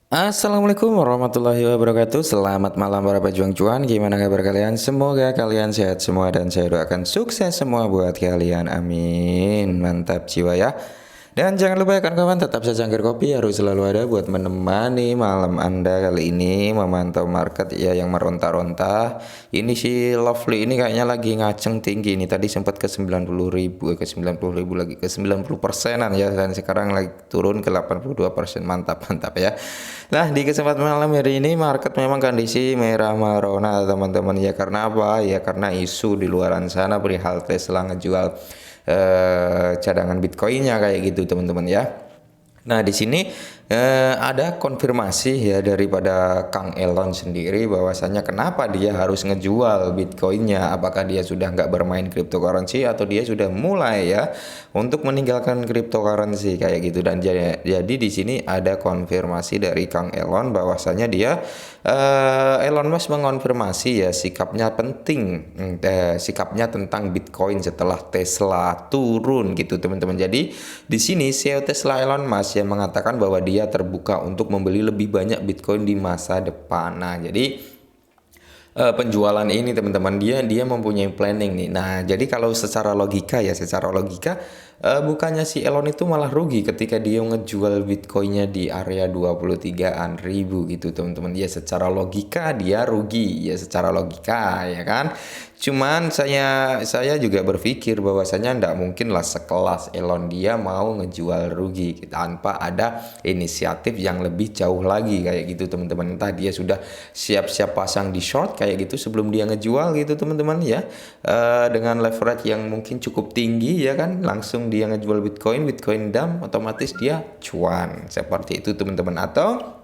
Assalamualaikum warahmatullahi wabarakatuh. Selamat malam para pejuang cuan. Gimana kabar kalian? Semoga kalian sehat semua dan saya doakan sukses semua buat kalian. Amin. Mantap jiwa ya. Dan jangan lupa ya kawan-kawan, tetap secangkir kopi harus selalu ada buat menemani malam Anda kali ini memantau market ya yang meronta-ronta. Ini si Lovely ini kayaknya lagi ngaceng tinggi ini. Tadi sempat ke 90.000, ke 90.000 lagi ke 90%-an ya, dan sekarang lagi turun ke 82%. Mantap, mantap ya. Nah, di kesempatan malam hari ini market memang kondisi merah merona teman-teman ya. Karena apa? Ya karena isu di luaran sana perihal Tesla ngejual cadangan Bitcoinnya kayak gitu teman-teman ya. Nah, di sini ada konfirmasi ya daripada Kang Elon sendiri bahwasanya kenapa dia harus ngejual Bitcoinnya. Apakah dia sudah nggak bermain cryptocurrency atau dia sudah mulai ya untuk meninggalkan cryptocurrency kayak gitu. Dan jadi di sini ada konfirmasi dari Kang Elon bahwasanya dia Elon Musk mengonfirmasi ya sikapnya penting, sikapnya tentang Bitcoin setelah Tesla turun gitu teman-teman. Jadi di sini CEO Tesla Elon Musk yang mengatakan bahwa dia terbuka untuk membeli lebih banyak Bitcoin di masa depan. Nah, jadi penjualan ini teman-teman dia mempunyai planning nih. Nah, jadi kalau secara logika ya, secara logika bukannya si Elon itu malah rugi ketika dia ngejual Bitcoinnya di area 23-an ribu gitu teman-teman. Ya secara logika dia rugi ya, secara logika ya kan. Cuman saya juga berpikir bahwasanya ndak mungkin lah sekelas Elon dia mau ngejual rugi tanpa ada inisiatif yang lebih jauh lagi kayak gitu teman-teman. Entah dia sudah siap-siap pasang di short kayak gitu sebelum dia ngejual gitu teman-teman ya. Dengan leverage yang mungkin cukup tinggi ya kan, langsung dia ngejual Bitcoin dump, otomatis dia cuan seperti itu teman-teman. Atau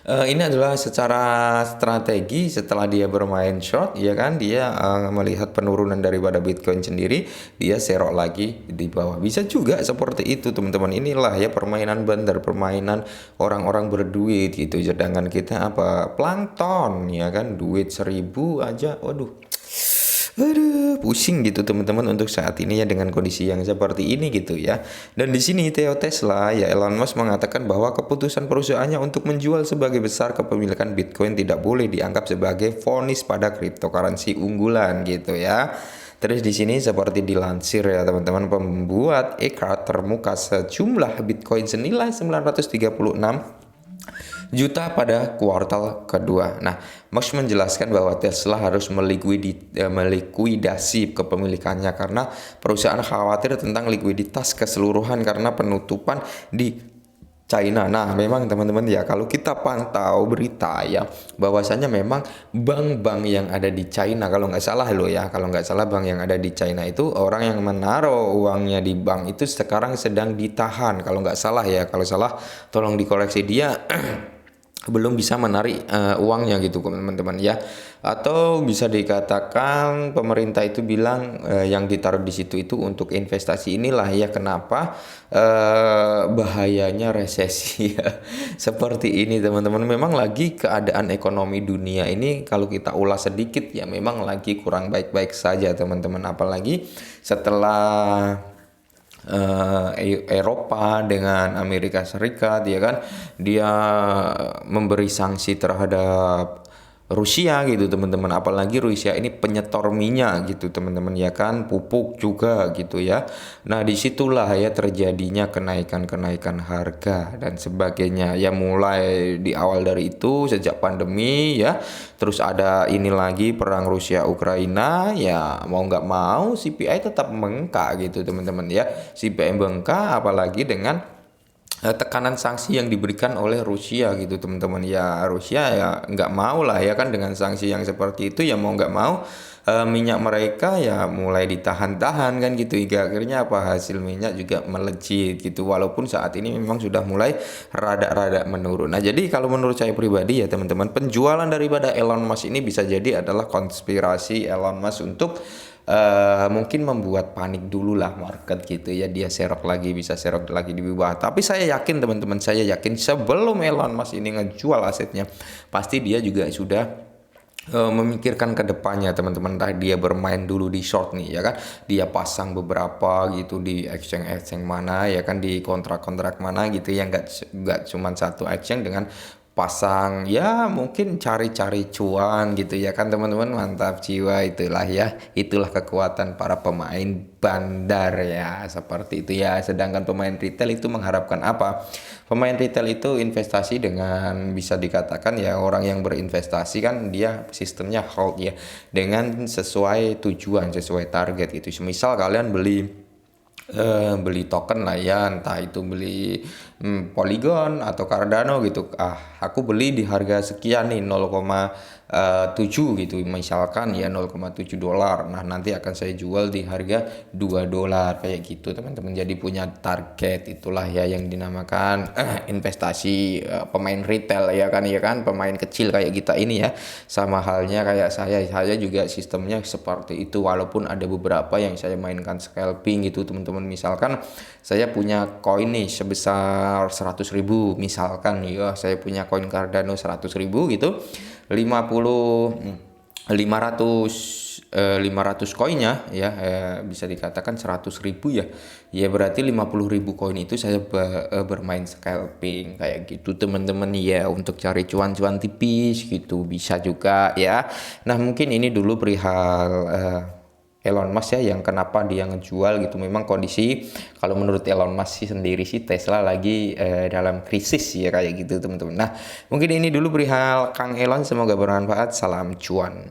ini adalah secara strategi setelah dia bermain short ya kan, dia melihat penurunan daripada Bitcoin sendiri, dia serok lagi di bawah. Bisa juga seperti itu teman-teman. Inilah ya permainan bandar, permainan orang-orang berduit gitu. Sedangkan kita apa, plankton ya kan, duit 1.000 aja waduh, aduh, pusing gitu teman-teman untuk saat ini ya dengan kondisi yang seperti ini gitu ya. Dan di sini Theo Tesla ya Elon Musk mengatakan bahwa keputusan perusahaannya untuk menjual sebagai besar kepemilikan Bitcoin tidak boleh dianggap sebagai vonis pada cryptocurrency unggulan gitu ya. Terus di sini seperti dilansir ya teman-teman, pembuat e-card termuka sejumlah Bitcoin senilai 936 juta pada kuartal kedua. Nah, Musk menjelaskan bahwa Tesla harus melikuidasi kepemilikannya karena perusahaan khawatir tentang likuiditas keseluruhan karena penutupan di China. Nah, memang teman-teman ya, kalau kita pantau berita ya, bahwasanya memang bank-bank yang ada di China, kalau nggak salah loh ya, kalau nggak salah bank yang ada di China itu orang yang menaruh uangnya di bank itu sekarang sedang ditahan. Kalau nggak salah ya, kalau salah tolong dikoreksi, dia belum bisa menarik uangnya gitu teman-teman ya. Atau bisa dikatakan pemerintah itu bilang yang ditaruh di situ itu untuk investasi. Inilah ya kenapa bahayanya resesi ya seperti ini teman-teman. Memang lagi keadaan ekonomi dunia ini kalau kita ulas sedikit ya memang lagi kurang baik-baik saja teman-teman, apalagi setelah Eropa dengan Amerika Serikat ya kan, dia memberi sanksi terhadap Rusia gitu teman-teman. Apalagi Rusia ini penyetor minyak gitu teman-teman ya kan, pupuk juga gitu ya. Nah, disitulah ya terjadinya kenaikan harga dan sebagainya ya, mulai di awal dari itu sejak pandemi ya. Terus ada ini lagi perang Rusia Ukraina ya, mau nggak mau CPI tetap bengkak gitu teman-teman ya. CPI bengkak apalagi dengan tekanan sanksi yang diberikan oleh Rusia gitu teman-teman ya. Rusia ya nggak mau lah ya kan dengan sanksi yang seperti itu ya, mau nggak mau minyak mereka ya mulai ditahan-tahan kan gitu, hingga akhirnya apa, hasil minyak juga melejit gitu, walaupun saat ini memang sudah mulai rada-rada menurun. Nah, jadi kalau menurut saya pribadi ya teman-teman, penjualan daripada Elon Musk ini bisa jadi adalah konspirasi Elon Musk untuk mungkin membuat panik dulu lah market gitu ya, dia serok lagi, bisa serok lagi di bawah. Tapi saya yakin teman-teman, saya yakin sebelum Elon Musk ini ngejual asetnya, pasti dia juga sudah memikirkan ke depannya teman-teman, entah dia bermain dulu di short nih ya kan, dia pasang beberapa gitu di exchange mana ya kan, di kontrak-kontrak mana gitu ya, nggak cuman satu exchange dengan pasang ya, mungkin cari-cari cuan gitu ya kan teman-teman. Mantap jiwa, itulah ya, itulah kekuatan para pemain bandar ya, seperti itu ya. Sedangkan pemain retail itu mengharapkan apa? Pemain retail itu investasi dengan, bisa dikatakan ya, orang yang berinvestasi kan dia sistemnya hold ya, dengan sesuai tujuan, sesuai target gitu. Misal kalian beli token lah ya, entah itu beli Polygon atau Cardano gitu. Aku beli di harga sekian nih, 0,7 gitu misalkan ya, 0,7 dolar. Nah, nanti akan saya jual di harga 2 dolar kayak gitu teman-teman. Jadi punya target, itulah ya yang dinamakan investasi pemain retail ya kan, ya kan, pemain kecil kayak kita ini ya. Sama halnya kayak saya juga sistemnya seperti itu, walaupun ada beberapa yang saya mainkan scalping gitu teman-teman. Misalkan saya punya koin nih sebesar 100.000 misalkan ya, saya punya koin Cardano 100.000 gitu, 50 500 500 koinnya ya, bisa dikatakan 100.000 ya. Ya berarti 50.000 koin itu saya bermain scalping kayak gitu teman-teman ya, untuk cari cuan-cuan tipis gitu bisa juga ya. Nah, mungkin ini dulu perihal Elon Musk ya, yang kenapa dia ngejual gitu. Memang kondisi, kalau menurut Elon Musk sih sendiri sih, Tesla lagi dalam krisis ya kayak gitu teman-teman. Nah, mungkin ini dulu perihal Kang Elon, semoga bermanfaat. Salam cuan.